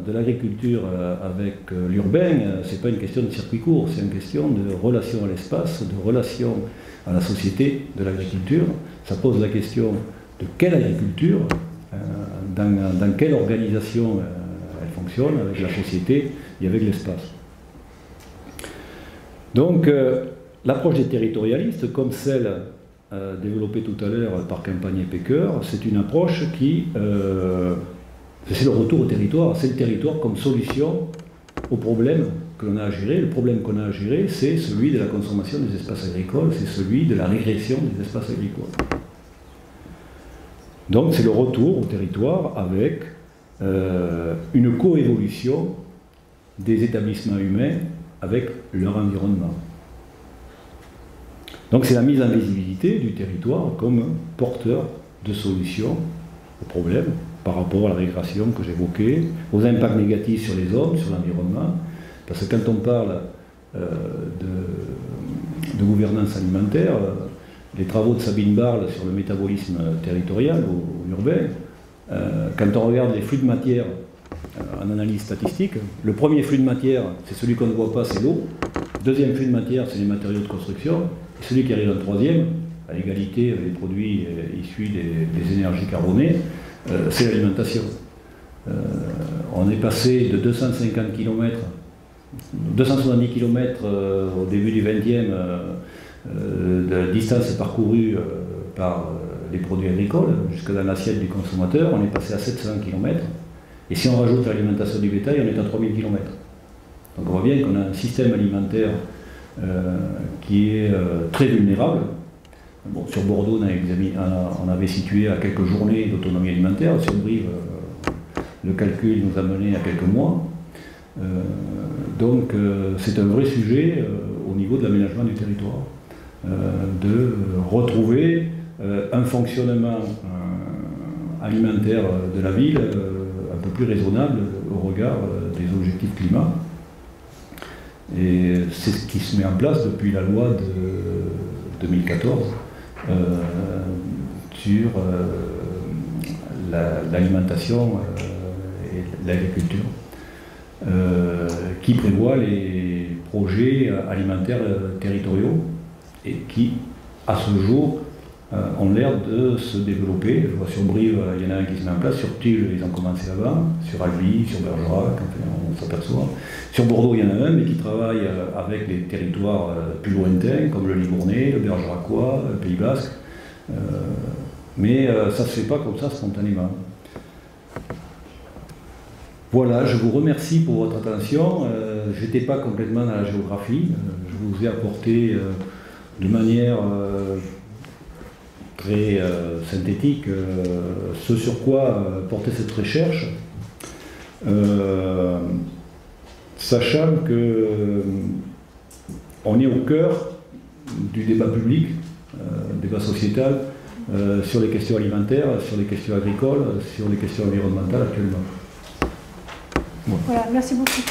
de l'agriculture avec l'urbain, c'est pas une question de circuit court, c'est une question de relation à l'espace, de relation à la société de l'agriculture. Ça pose la question de quelle agriculture, dans quelle organisation elle fonctionne avec la société et avec l'espace. Donc, l'approche des territorialistes, comme celle développée tout à l'heure par Campagne et Pécœur, c'est une approche qui... c'est le retour au territoire, c'est le territoire comme solution au problème que l'on a à gérer. Le problème qu'on a à gérer, c'est celui de la consommation des espaces agricoles, c'est celui de la régression des espaces agricoles. Donc, c'est le retour au territoire avec une coévolution des établissements humains avec leur environnement. Donc c'est la mise en visibilité du territoire comme porteur de solutions problèmes par rapport à la régression que j'évoquais, aux impacts négatifs sur les hommes, sur l'environnement. Parce que quand on parle de gouvernance alimentaire, les travaux de Sabine Barle sur le métabolisme territorial ou urbain, quand on regarde les flux de matière en analyse statistique, le premier flux de matière, c'est celui qu'on ne voit pas, c'est l'eau. Le deuxième flux de matière, c'est les matériaux de construction. Et celui qui arrive en troisième, à l'égalité avec les produits issus des énergies carbonées, c'est l'alimentation. On est passé de 250 km, 270 km au début du 20e de distance parcourue par les produits agricoles jusqu'à dans l'assiette du consommateur, on est passé à 700 km. Et si on rajoute l'alimentation du bétail, on est à 3000 km. Donc on voit bien qu'on a un système alimentaire qui est très vulnérable. Bon, sur Bordeaux, on avait situé à quelques journées d'autonomie alimentaire. Sur Brive, le calcul nous a mené à quelques mois. Donc c'est un vrai sujet au niveau de l'aménagement du territoire, de retrouver un fonctionnement alimentaire de la ville un peu plus raisonnable au regard des objectifs climat. Et c'est ce qui se met en place depuis la loi de 2014 sur l'alimentation et l'agriculture, qui prévoit les projets alimentaires territoriaux et qui, à ce jour, ont l'air de se développer. Je vois sur Brive, il y en a un qui se met en place, sur Tulle, ils ont commencé avant, sur Albi, sur Bergerac, on s'aperçoit. Sur Bordeaux, il y en a un, mais qui travaille avec les territoires plus lointains, comme le Libournais, le Bergeracois, le Pays Basque. Mais ça ne se fait pas comme ça spontanément. Voilà, je vous remercie pour votre attention. Je n'étais pas complètement dans la géographie. Je vous ai apporté de manière très synthétique ce sur quoi portait cette recherche, sachant qu'on est au cœur du débat public, débat sociétal, sur les questions alimentaires, sur les questions agricoles, sur les questions environnementales actuellement. Voilà, merci beaucoup.